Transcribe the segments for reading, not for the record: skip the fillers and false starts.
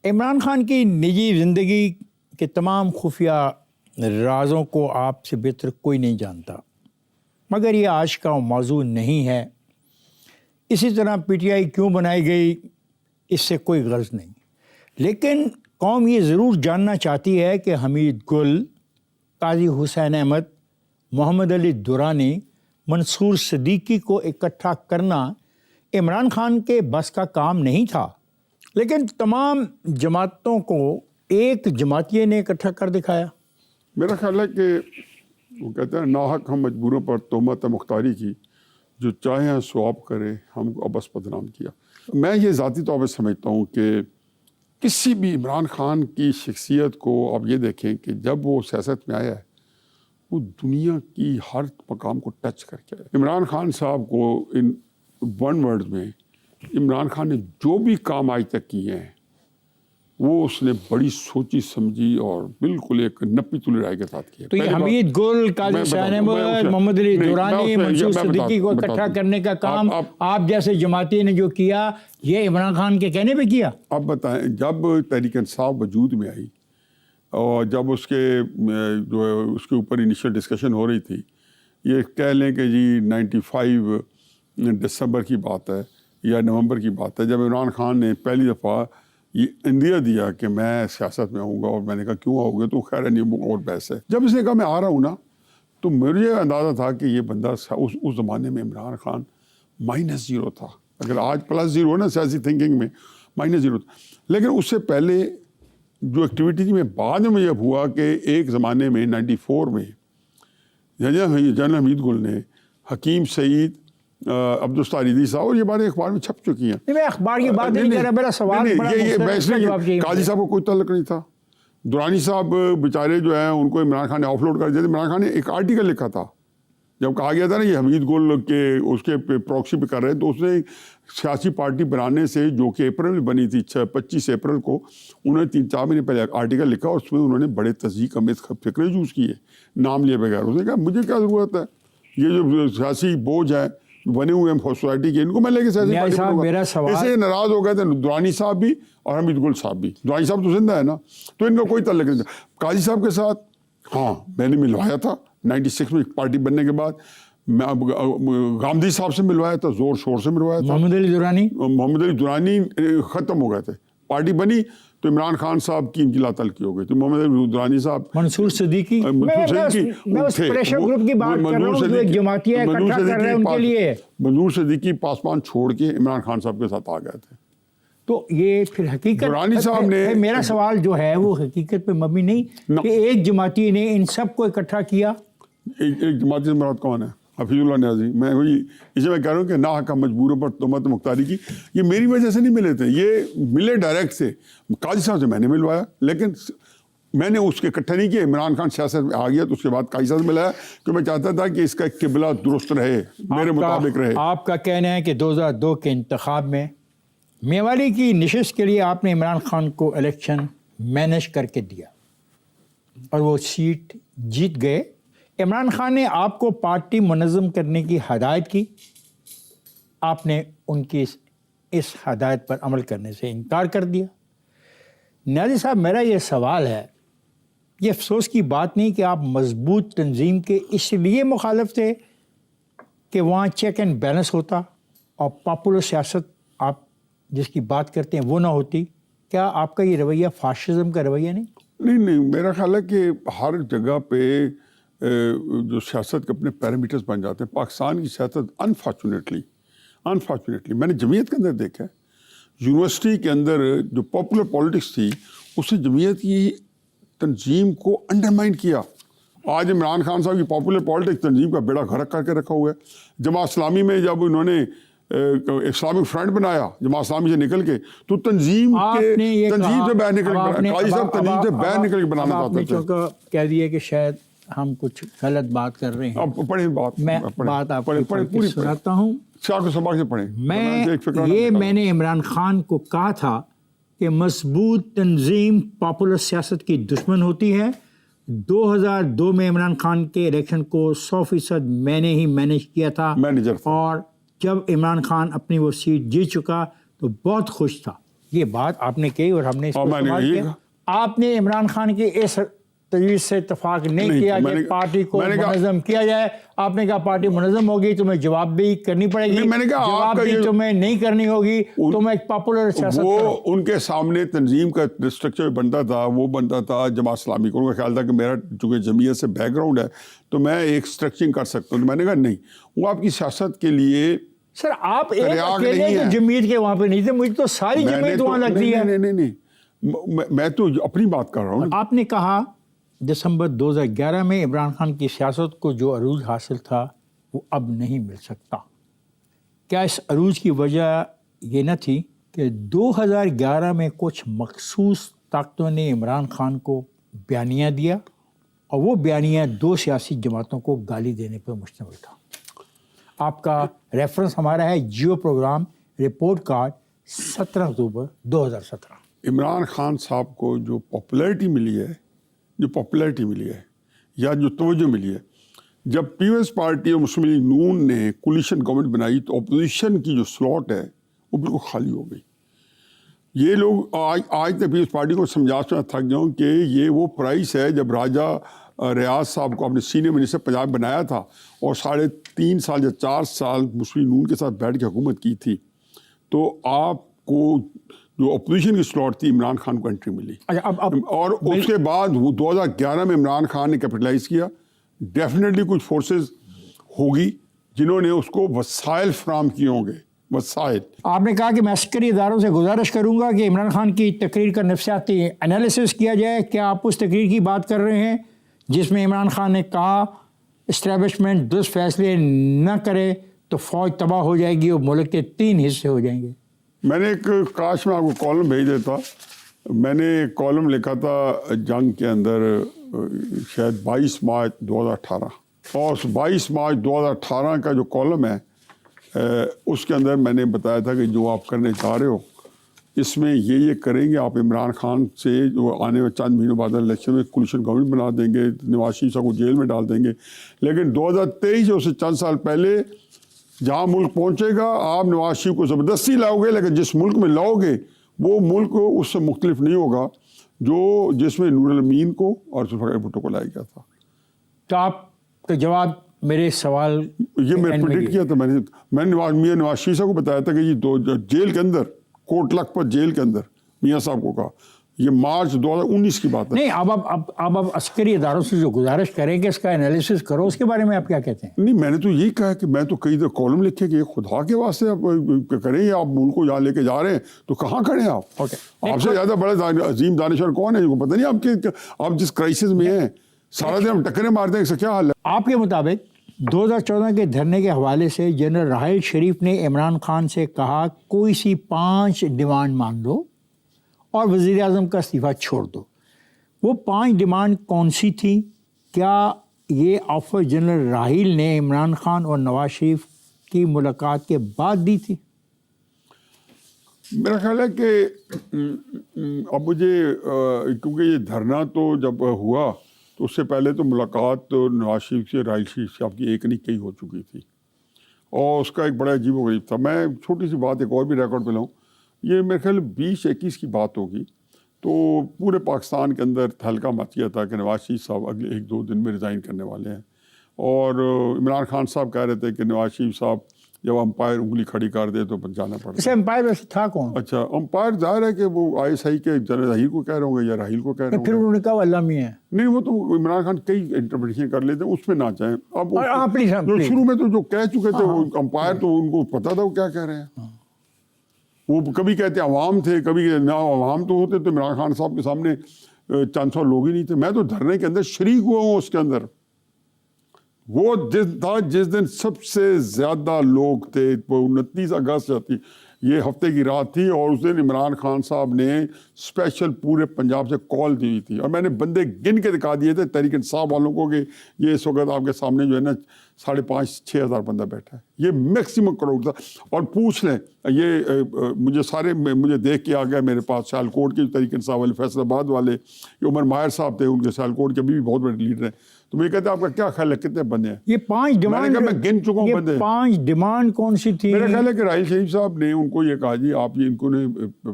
عمران خان کی نجی زندگی کے تمام خفیہ رازوں کو آپ سے بہتر کوئی نہیں جانتا، مگر یہ آج کا موضوع نہیں ہے۔ اسی طرح پی ٹی آئی کیوں بنائی گئی اس سے کوئی غرض نہیں، لیکن قوم یہ ضرور جاننا چاہتی ہے کہ حمید گل، قاضی حسین احمد، محمد علی درانی، منصور صدیقی کو اکٹھا کرنا عمران خان کے بس کا کام نہیں تھا، لیکن تمام جماعتوں کو ایک جماعتیے نے اکٹھا کر دکھایا۔ میرا خیال ہے کہ وہ کہتے ہیں ناحق ہم مجبوروں پر تہمت مختاری کی، جو چاہے سواب کرے ہم کو ابس بدنام کیا۔ میں یہ ذاتی طور پہ سمجھتا ہوں کہ کسی بھی عمران خان کی شخصیت کو آپ یہ دیکھیں کہ جب وہ سیاست میں آیا ہے وہ دنیا کی ہر مقام کو ٹچ کر کے آیا۔ عمران خان صاحب کو ان ون ورڈ میں عمران خان نے جو بھی کام آج تک کیے ہیں وہ اس نے بڑی سوچی سمجھی اور بالکل ایک نپی تلی رائے کے ساتھ کیا۔ تو یہ حمید گل، قاضی حسین احمد، محمد علی درانی، منصور صدیقی کو اکٹھا کرنے کا کام آپ جیسے جماعتی نے جو کیا یہ عمران خان کے کہنے پہ کیا؟ اب بتائیں، جب تحریک انصاف وجود میں آئی اور جب اس کے جو ہے اس کے اوپر انیشل ڈسکشن ہو رہی تھی، یہ کہہ لیں کہ جی 95 دسمبر کی بات ہے یا نومبر کی بات ہے، جب عمران خان نے پہلی دفعہ یہ اندیا دیا کہ میں سیاست میں آؤں گا، اور میں نے کہا کیوں آؤ گے، تو خیر نہیں اور بحث ہے۔ جب اس نے کہا میں آ رہا ہوں نا، تو مجھے اندازہ تھا کہ یہ بندہ اس زمانے میں عمران خان -0 تھا، اگر آج +0 نا سیاسی تھنکنگ میں -0 تھا، لیکن اس سے پہلے جو ایکٹیویٹی تھی میں بعد میں مجھے ہوا کہ ایک زمانے میں 94 میں جنرل حمید گل نے حکیم سعید، عبدالستاریدی صاحب، اور یہ باتیں اخبار میں چھپ چکی ہیں۔ میں اخبار کی بات نہیں کر رہا، میرا سوال قاضی صاحب کو کوئی تعلق نہیں تھا، درانی صاحب بیچارے جو ہیں ان کو عمران خان نے آف لوڈ کر دیا تھا۔ عمران خان نے ایک آرٹیکل لکھا تھا، جب کہا گیا تھا نا یہ حمید گل کے اس کے پروکسی پہ کر رہے ہیں، تو اس نے سیاسی پارٹی بنانے سے جو کہ اپریل میں بنی تھی 25 اپریل کو، انہوں نے 3-4 مہینے پہلے آرٹیکل لکھا اور اس میں انہوں نے بڑے تصدیق امیز فکریں یوز کیے نام لیے بغیر۔ اس نے کہا مجھے کیا ضرورت ہے، یہ جو سیاسی بوجھ ہے بنے ہوئے ہیں سوسائٹی کے، ان کو میں لے کے سیاسی پارٹی بنوں گا۔ اس سے ناراض ہو گئے تھے درانی صاحب بھی اور حمید گل صاحب بھی۔ درانی صاحب تو زندہ ہے نا، تو ان کا کوئی تعلق نہیں تھا۔ قاضی صاحب کے ساتھ ہاں میں نے ملوایا تھا 96 میں پارٹی بننے کے بعد، میں گامدی صاحب سے ملوایا تھا، زور شور سے ملوایا تھا۔ محمد علی درانی ختم ہو گئے تھے، پارٹی بنی تو عمران خان صاحب کی انجلا تلقی ہو گئی تو محمد علی درانی صاحب، منصور صدیقی، منصور صدیقی پاسبان چھوڑ کے عمران خان صاحب کے ساتھ آ گئے تھے۔ تو یہ پھر حقیقت، درانی صاحب نے، میرا سوال جو ہے وہ حقیقت پہ مبنی نہیں کہ ایک جماعتی نے ان سب کو اکٹھا کیا۔ ایک جماعتی سے مراد کون ہے؟ حفیظ اللہ نیازی۔ میں وہی اسے میں کہہ رہا ہوں کہ ناحق مجبوروں پر تہمت مختاری کی، یہ میری وجہ سے نہیں ملے تھے، یہ ملے ڈائریکٹ سے۔ قاضی صاحب سے میں نے ملوایا، لیکن میں نے اس کے اکٹھا نہیں کیا۔ عمران خان سیاست میں آ گیا تو اس کے بعد قاضی صاحب سے ملایا کہ میں چاہتا تھا کہ اس کا ایک قبلہ درست رہے، میرے مطابق رہے۔ آپ کا کہنا ہے کہ 2002 کے انتخاب میں میوالی کی نشست کے لیے آپ نے عمران خان کو الیکشن مینج کر کے دیا اور وہ سیٹ جیت گئے۔ عمران خان نے آپ کو پارٹی منظم کرنے کی ہدایت کی، آپ نے ان کی اس ہدایت پر عمل کرنے سے انکار کر دیا۔ نیازی صاحب، میرا یہ سوال ہے، یہ افسوس کی بات نہیں کہ آپ مضبوط تنظیم کے اس لیے مخالف تھے کہ وہاں چیک اینڈ بیلنس ہوتا اور پاپولر سیاست آپ جس کی بات کرتے ہیں وہ نہ ہوتی؟ کیا آپ کا یہ رویہ فاشزم کا رویہ نہیں؟ نہیں، میرا خیال ہے کہ ہر جگہ پہ جو سیاست کے اپنے پیرامیٹرز بن جاتے ہیں۔ پاکستان کی سیاست انفارچونیٹلی میں نے جمعیت کے اندر دیکھا ہے، یونیورسٹی کے اندر جو پاپولر پالیٹکس تھی اس نے جمعیت کی تنظیم کو انڈرمائن کیا۔ آج عمران خان صاحب کی پاپولر پالیٹکس تنظیم کا بیڑا غرق کر کے رکھا ہوا ہے۔ جماعت اسلامی میں جب انہوں نے اسلامک فرنٹ بنایا جماعت اسلامی سے نکل کے، تو تنظیم سے باہر نکل کے، قاضی صاحب تنظیم سے باہر نکل کے بنانا چاہتے تھے۔ چونکہ کہہ دیا کہ شاید ہم کچھ غلط بات کر رہے ہیں۔ اب پڑھیں بات، میں بات آپ کو سناتا ہوں، سبق سے پڑھیں۔ میں نے عمران خان کو کہا تھا کہ مضبوط تنظیم پاپولر سیاست کی دشمن ہوتی ہے۔ 2002 میں عمران خان کے الیکشن کو 100% میں نے ہی مینیج کیا تھا، اور جب عمران خان اپنی وہ سیٹ جیت چکا تو بہت خوش تھا۔ یہ بات آپ نے کہی اور ہم نے اس کو میں نے استعمال یہی کیا. آپ نے عمران خان کی اس تجویز سے اتفاق نہیں کیا کہ پارٹی کو منظم کیا جائے. آپ نے کہا پارٹی منظم ہوگی تمہیں جواب بھی کرنی پڑے گی, جواب بھی تمہیں نہیں کرنی ہوگی, تم ایک پاپولر سیاست وہ کرو. ان کے سامنے تنظیم کا اسٹرکچر بنتا تھا, وہ بنتا تھا جماعت اسلامی کو. ان کا خیال تھا کہ میرا چونکہ جمعیت سے بیک گراؤنڈ ہے تو میں ایک اسٹرکچرنگ کر سکتا ہوں. میں نے کہا نہیں, وہ آپ کی سیاست کے لیے سر آپ ایک اکیلے تو جمعیت کے وہاں پہ نہیں تھے, مجھے تو ساری جمعیت وہاں لگتی ہے. نہیں, میں تو اپنی بات کر رہا ہوں. آپ نے کہا دسمبر 2011 میں عمران خان کی سیاست کو جو عروج حاصل تھا وہ اب نہیں مل سکتا. کیا اس عروج کی وجہ یہ نہ تھی کہ 2011 میں کچھ مخصوص طاقتوں نے عمران خان کو بیانیہ دیا اور وہ بیانیہ 2 سیاسی جماعتوں کو گالی دینے پر مشتمل تھا؟ آپ کا ریفرنس ہمارا ہے جیو پروگرام رپورٹ کارڈ 17 اکتوبر 2017. عمران خان صاحب کو جو پاپولیرٹی ملی ہے یا جو توجہ ملی ہے, جب پیپلز پارٹی اور مسلم لیگ نون نے کولیشن گورنمنٹ بنائی تو اپوزیشن کی جو سلاٹ ہے وہ بالکل خالی ہو گئی. یہ لوگ آج تک پیپلز پارٹی کو سمجھا تھک جاؤں کہ یہ وہ پرائس ہے جب راجہ ریاض صاحب کو اپنے سینئر منسٹر پنجاب بنایا تھا اور 3.5 سال یا 4 سال مسلم نون کے ساتھ بیٹھ کے حکومت کی تھی, تو آپ کو جو اپوزیشن کی سلاٹ تھی عمران خان کو انٹری ملی. اور اس کے بعد 2011 میں عمران خان نے کیپٹلائز کیا. ڈیفینیٹلی کچھ فورسز ہوگی جنہوں نے اس کو وسائل فراہم کیے ہوں گے. وسائل. آپ نے کہا کہ میں عسکری اداروں سے گزارش کروں گا کہ عمران خان کی تقریر کا نفسیاتی انالیسس کیا جائے. کیا آپ اس تقریر کی بات کر رہے ہیں جس میں عمران خان نے کہا اسٹیبلشمنٹ 10 فیصلے نہ کرے تو فوج تباہ ہو جائے گی اور ملک کے 3 حصے ہو جائیں گے؟ میں نے کاش میں آپ کو کالم بھیج دیتا. میں نے ایک کالم لکھا تھا جنگ کے اندر شاید 22 مارچ 2018, اور 22 مارچ 2018 کا جو کالم ہے اس کے اندر میں نے بتایا تھا کہ جو آپ کرنے چاہ رہے ہو اس میں یہ کریں گے. آپ عمران خان سے جو آنے میں چند مہینوں بعد الیکشن میں کولیشن گورنمنٹ بنا دیں گے, نواز شریف صاحب کو جیل میں ڈال دیں گے. لیکن 2023 سے چند سال پہلے جہاں ملک پہنچے گا آپ نواز شریف کو زبردستی لاؤ گے, لیکن جس ملک میں لاؤ گے وہ ملک اس سے مختلف نہیں ہوگا جس میں نور الامین کو اور ذوالفقار بھٹو کو لایا گیا تھا. تو آپ کا جواب میرے سوال یہ میں پریڈکٹ کیا تھا. میں نے نواز شریف صاحب کو بتایا تھا کہ یہ جیل کے اندر کوٹ لکھپت جیل کے اندر میاں صاحب کو کہا, یہ مارچ 2019 کی بات ہے. نہیں, اب عسکری اداروں سے جو گزارش کریں کہ اس کا انالیسس کرو, اس کے بارے میں آپ کیا کہتے ہیں؟ نہیں, میں نے تو یہی کہا کہ میں تو کئی دفعہ کالم لکھے کہ خدا کے واسطے آپ کریں, یا آپ ملک کو جہاں لے کے جا رہے ہیں تو کہاں کھڑے ہیں آپ؟ آپ سے زیادہ بڑے عظیم دانشور کون ہے؟ پتہ نہیں آپ جس کرائسس میں ہیں سارا دن ہم ٹکریں مارتے ہیں, اس سے کیا حال ہے؟ آپ کے مطابق 2014 کے دھرنے کے حوالے سے جنرل راحیل شریف نے عمران خان سے کہا کوئی سی 5 ڈیمانڈ مان لو اور وزیر اعظم کا استعفیٰ چھوڑ دو. وہ 5 ڈیمانڈ کون سی تھی؟ کیا یہ آفر جنرل راحیل نے عمران خان اور نواز شریف کی ملاقات کے بعد دی تھی؟ میرا خیال ہے کہ اب مجھے کیونکہ یہ دھرنا تو جب ہوا تو اس سے پہلے تو ملاقات نواز شریف سے راحیل شریف سے آپ کی ایک نہیں کئی ہو چکی تھی, اور اس کا ایک بڑا عجیب و غریب تھا. میں چھوٹی سی بات ایک اور بھی ریکارڈ پہ لاؤں, یہ میرے خیال 2021 کی بات ہوگی, تو پورے پاکستان کے اندر تہلکہ مچ گیا تھا کہ نواز شریف صاحب اگلے 1-2 دن میں ریزائن کرنے والے ہیں, اور عمران خان صاحب کہہ رہے تھے کہ نواز شریف صاحب جب امپائر انگلی کھڑی کر دے تو جانا پڑتا. اسے امپائر ویسے تھا کون؟ اچھا, امپائر ظاہر ہے کہ وہ ISI کے جنرل ظہیر کو کہہ رہے ہوں گے یا راحیل کو کہہ رہے ہوں گے. پھر انہوں نے کہا وہ اللہ میاں ہے. نہیں, وہ تو عمران خان کئی انٹرپریٹیشن کر لیتے ہیں, اس میں نہ چاہیں. اب جو شروع میں تو جو کہہ چکے تھے وہ امپائر تو ان کو پتا تھا وہ کیا کہہ رہے ہیں. وہ کبھی کہتے عوام تھے, کبھی نہ عوام تو ہوتے, تو عمران خان صاحب کے سامنے 400 لوگ ہی نہیں تھے. میں تو دھرنے کے اندر شریک ہوا ہوں اس کے اندر. وہ جس دن سب سے زیادہ لوگ تھے وہ 29 اگست تھی, یہ ہفتے کی رات تھی, اور اس دن عمران خان صاحب نے اسپیشل پورے پنجاب سے کال دی ہوئی تھی, اور میں نے بندے گن کے دکھا دیے تھے تحریک انصاف والوں کو کہ یہ اس وقت آپ کے سامنے جو ہے نا 5,500-6,000 بندہ بیٹھا ہے. یہ میکسیمم کراؤڈ تھا. اور پوچھ لیں یہ مجھے دیکھ کے آ گیا میرے پاس سیالکوٹ کے طریق انصاف والے, فیصل آباد والے, یہ عمر ماہر صاحب تھے, ان کے سیالکوٹ کے بھی بہت بڑے لیڈر ہیں. تو مجھے کہتے ہیں آپ کا کیا خیال ہے کتنے بندے ہیں؟ یہ 5 ڈیمانڈ میں گن چکا ہوں بندے. 5 ڈیمانڈ کون سی تھی؟ میرا خیال ہے کہ راحیل شریف صاحب نے ان کو یہ کہا جی آپ ان کو نے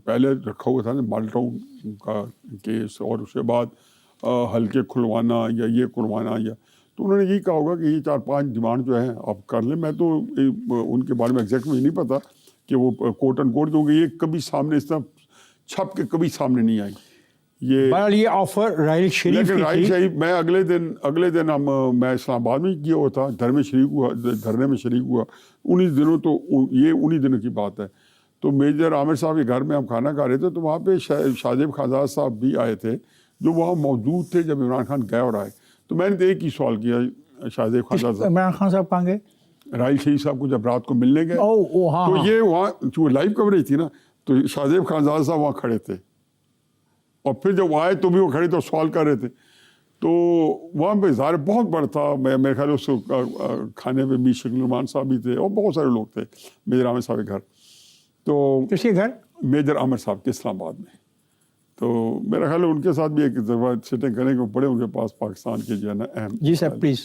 پہلے رکھا ہوا تھا نا مال ٹاؤن کا کیس, اور اس کے بعد حلقے کھلوانا یا یہ کھلوانا, یا تو انہوں نے یہی کہا ہوگا کہ یہ 4-5 ڈیمانڈ جو ہیں آپ کر لیں. میں تو ان کے بارے میں ایگزیکٹ مجھے نہیں پتا کہ وہ کوٹ اینڈ کوٹ, کیونکہ یہ کبھی سامنے اس طرح چھپ کے کبھی سامنے نہیں آئی. یہ آفر راحیل شریف لیکن کی راحیل تھی. شریف میں اگلے دن میں اسلام آباد میں کیا ہوا تھا, دھرنے میں شریک ہوا 19 دنوں, تو یہ 19 دنوں کی بات ہے. تو میجر عامر صاحب کے گھر میں ہم کھانا کھا رہے تھے, تو وہاں پہ شاہزیب خانزاد صاحب بھی آئے تھے جو وہاں موجود تھے جب عمران خان گئے اور آئے. تو میں نے ایک ہی سوال کیا شاہزیب خانزاد صاحب, عمران خان صاحب کہاں گئے؟ راحیل شریف صاحب کو جب رات کو ملنے گئے تو یہ وہاں لائیو کوریج تھی نا, تو شاہزیب خانزاد صاحب وہاں کھڑے تھے, اور پھر جب وہ آئے تو بھی وہ کھڑے تھے اور سوال کر رہے تھے. تو وہاں پہ ظاہر بہت بڑا تھا. میرے خیال اس کھانے پہ بھی شکیل الرحمان صاحب بھی تھے اور بہت سارے لوگ تھے میجر عامر صاحب کے گھر. تو کس کے گھر؟ میجر عامر صاحب کے اسلام آباد میں. تو میرا خیال ہے ان کے ساتھ بھی ایک دفعہ سٹنگ کریں گے, پڑے ان کے پاس پاکستان کے جو ہے نا اہم. جی سر پلیز.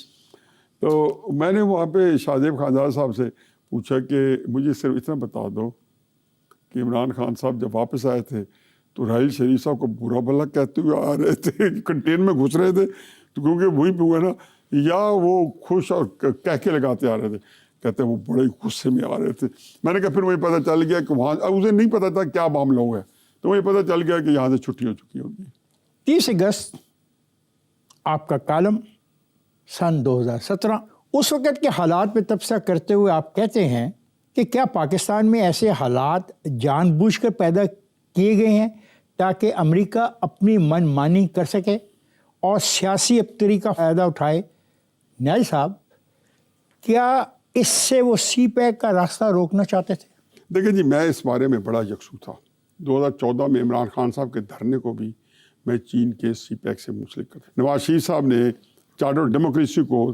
تو میں نے وہاں پہ شاہزیب خانزاد صاحب سے پوچھا کہ مجھے صرف اتنا بتا دو کہ عمران خان صاحب جب واپس آئے تھے تو راحیل شریف صاحب کو برا بھلا کہتے ہوئے آ رہے تھے, کنٹین میں گھس رہے تھے, تو کیونکہ وہیں پہ ہوئے نا, یا وہ خوش اور کہہ کے لگاتے آ رہے تھے. کہتے ہیں وہ بڑے غصے میں آ رہے تھے. میں نے کہا پھر مجھے پتہ چل گیا کہ وہاں اسے نہیں پتا تھا کیا معاملہ ہوا ہے, تو مجھے پتہ چل گیا کہ یہاں سے چھٹی ہو چکی ہوگی. 30 اگست آپ کا کالم سن 2017. اس وقت کے حالات پہ تبصرہ کرتے ہوئے آپ کہتے ہیں کہ کیا پاکستان میں ایسے حالات جان بوجھ کر پیدا کیے گئے ہیں تاکہ امریکہ اپنی من مانی کر سکے اور سیاسی ابتری کا فائدہ اٹھائے؟ نیل صاحب, کیا اس سے وہ سی پیک کا راستہ روکنا چاہتے تھے؟ دیکھیں جی, میں اس بارے میں بڑا یکسو تھا. 2014 میں عمران خان صاحب کے دھرنے کو بھی میں چین کے سی پیک سے منسلک کر. نواز شریف صاحب نے چارٹر ڈیموکریسی کو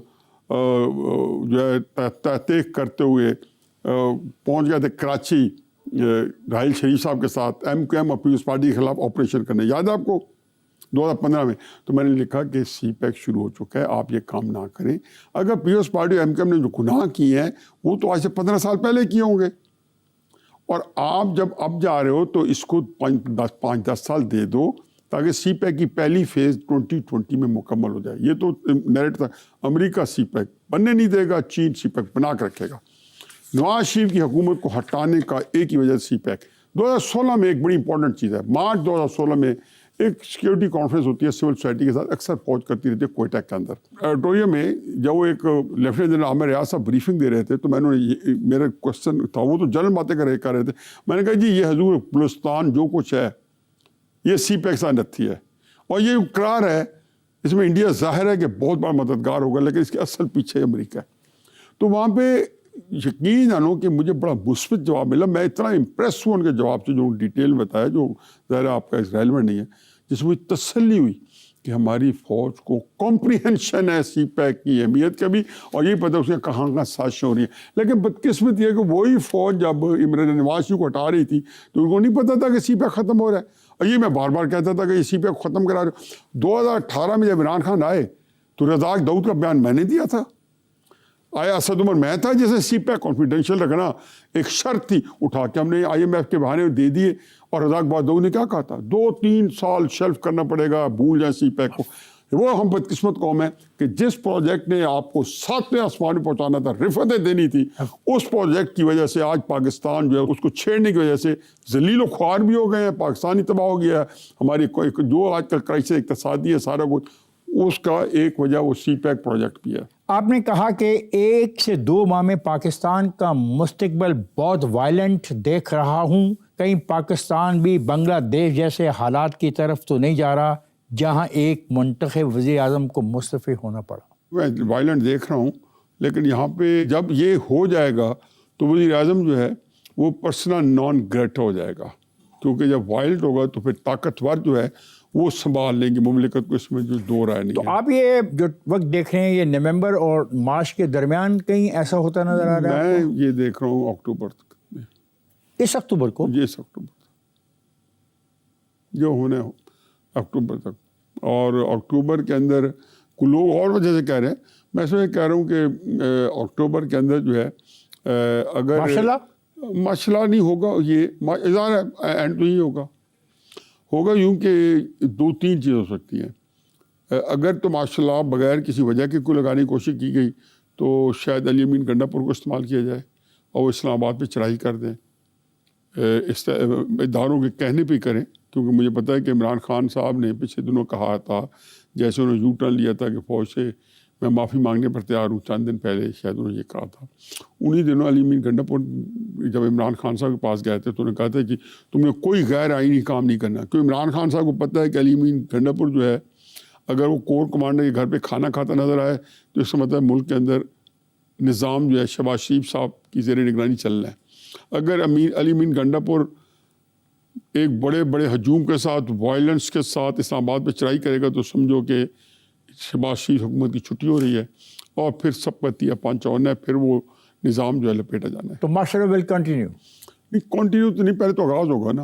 جو ہے تحقیق کرتے ہوئے پہنچ گئے تھے کراچی راحیل شریف صاحب کے ساتھ MQM اور پیپلز پارٹی کے خلاف آپریشن کرنے. یاد ہے آپ کو 2015 میں؟ تو میں نے لکھا کہ سی پیک شروع ہو چکا ہے, آپ یہ کام نہ کریں. اگر پیپلز پارٹی اور MQM نے جو گناہ کیے ہیں وہ تو آج سے 15 سال پہلے کیے ہوں گے, اور آپ جب اب جا رہے ہو تو اس کو 5-10 سال دے دو تاکہ سی پیک کی پہلی فیز 2020 میں مکمل ہو جائے. یہ تو میرٹ تھا. امریکہ سی پیک بننے نہیں دے گا, چین سی پیک بنا کے رکھے گا. نواز شریف کی حکومت کو ہٹانے کا ایک ہی وجہ سی پیک. 2016 میں ایک بڑی امپورٹنٹ چیز ہے, مارچ 2016 میں ایک سیکیورٹی کانفرنس ہوتی ہے سول سوسائٹی کے ساتھ, اکثر پہنچ کرتی رہتی ہے کوئٹہ کے اندر. ایڈیٹوریم میں جب وہ ایک لیفٹیننٹ جنرل عامر ریاض صاحب بریفنگ دے رہے تھے تو میں نے میرا کوشچن تھا, وہ تو جنرل باتیں کر رہے تھے, میں نے کہا جی یہ حضور بلوچستان جو کچھ ہے یہ سی پیک سے نتھی ہے, اور یہ اقرار ہے, اس میں انڈیا ظاہر ہے کہ بہت بڑا مددگار ہوگا, لیکن اس کے اصل پیچھے امریکہ ہے. تو وہاں پہ یقین جانو کہ مجھے بڑا مثبت جواب ملا. میں اتنا امپریس ہوں ان کے جواب سے جو ڈیٹیل بتایا, جو ظاہر آپ کا اس ریلیونٹ نہیں ہے, جس میں تسلی ہوئی کہ ہماری فوج کو کمپریہنشن ہے سی پیک کی اہمیت کا بھی, اور یہ پتہ اس کے کہاں سازشیں ہو رہی ہیں. لیکن بدقسمت یہ کہ وہی فوج جب عمران نواز شریف کو ہٹا رہی تھی تو ان کو نہیں پتہ تھا کہ سی پیک ختم ہو رہا ہے. اور یہ میں بار بار کہتا تھا کہ یہ سی پیک ختم کرا رہے ہو. 2018 میں جب عمران خان آئے تو رزاق داؤد کا بیان میں نے دیا تھا. آیا اسد عمر میں تھا جیسے سی پیک کانفیڈینشیل رکھنا ایک شرط تھی, اٹھا کے ہم نے IMF کے بہانے دے دیے. اور رزاق داؤد نے کیا کہا تھا, 2-3 سال شیلف کرنا پڑے گا, بھول جائیں سی پیک کو. وہ ہم بدقسمت قوم ہے کہ جس پروجیکٹ نے آپ کو 7ویں آسمان میں پہنچانا تھا, رفعتیں دینی تھی, اس پروجیکٹ کی وجہ سے آج پاکستان جو ہے اس کو چھیڑنے کی وجہ سے ذلیل و خوار بھی ہو گئے ہیں, پاکستانی تباہ ہو گیا ہے. ہماری جو آج کل کرائسس اقتصادی ہے سارا کچھ, اس کا ایک وجہ وہ سی پیک پروجیکٹ بھی ہے. آپ نے کہا کہ 1 سے 2 ماہ میں پاکستان کا مستقبل بہت وائلنٹ دیکھ رہا ہوں. کہیں پاکستان بھی بنگلہ دیش جیسے حالات کی طرف تو نہیں جا رہا جہاں ایک منتخب وزیر اعظم کو مستعفی ہونا پڑا؟ میں وائلنٹ دیکھ رہا ہوں, لیکن یہاں پہ جب یہ ہو جائے گا تو وزیر اعظم جو ہے وہ پرسنل نان گریٹا ہو جائے گا. کیونکہ جب وائلڈ ہوگا تو پھر طاقتور جو ہے وہ سنبھال لیں گے مملکت کو، اس میں جو دو رائے نہیں تو ہے۔ آپ یہ جو وقت دیکھ رہے ہیں یہ نومبر اور مارچ کے درمیان کہیں ایسا ہوتا نظر آ رہا ہے میں یہ دیکھ رہا ہوں اکتوبر تک میں، اس اکتوبر کو؟ یہ اکتوبر تک جو ہونا ہو اکتوبر تک، اور اکتوبر کے اندر کچھ لوگ اور وجہ سے کہہ رہے ہیں، میں اس میں کہہ رہا ہوں کہ اکتوبر کے اندر جو ہے اگر ماشاءاللہ نہیں ہوگا، یہ اظہار اینڈ تو ہی ہوگا یوں کہ دو تین چیز ہو سکتی ہیں۔ اگر تو ماشاءاللہ بغیر کسی وجہ کے کوئی لگانے کی کوشش کی گئی تو شاید علی امین گنڈا پور کو استعمال کیا جائے اور وہ اسلام آباد پہ چڑھائی کر دیں، اداروں کے کہنے پہ کریں، کیونکہ مجھے پتہ ہے کہ عمران خان صاحب نے پچھلے دنوں کہا تھا، جیسے انہوں نے یو ٹرن لیا تھا کہ فوج سے میں معافی مانگنے پر تیار ہوں، چند دن پہلے شاید انہوں نے یہ کہا تھا۔ انہی دنوں علی امین گنڈا پور جب عمران خان صاحب کے پاس گئے تھے تو انہوں نے کہا تھا کہ تم نے کوئی غیر آئینی کام نہیں کرنا، کیونکہ عمران خان صاحب کو پتہ ہے کہ علی امین گنڈا پور جو ہے اگر وہ کور کمانڈر کے گھر پہ کھانا کھاتا نظر آئے تو اس کا مطلب ملک کے اندر نظام جو ہے شہباز شریف صاحب کی زیر نگرانی چل رہا ہے۔ اگر علی امین گنڈا پور ایک بڑے بڑے ہجوم کے ساتھ وائلنس کے ساتھ اسلام آباد پہ چڑھائی کرے گا تو سمجھو کہ شہباز شریف حکومت کی چھٹی ہو رہی ہے اور پھر سب کا تیا پانچا ہونا ہے، پھر وہ نظام جو ہے لپیٹا جانا ہے۔ تو مارشل ول کنٹینیو؟ نہیں کنٹینیو تو نہیں، پہلے تو آغاز ہوگا نا۔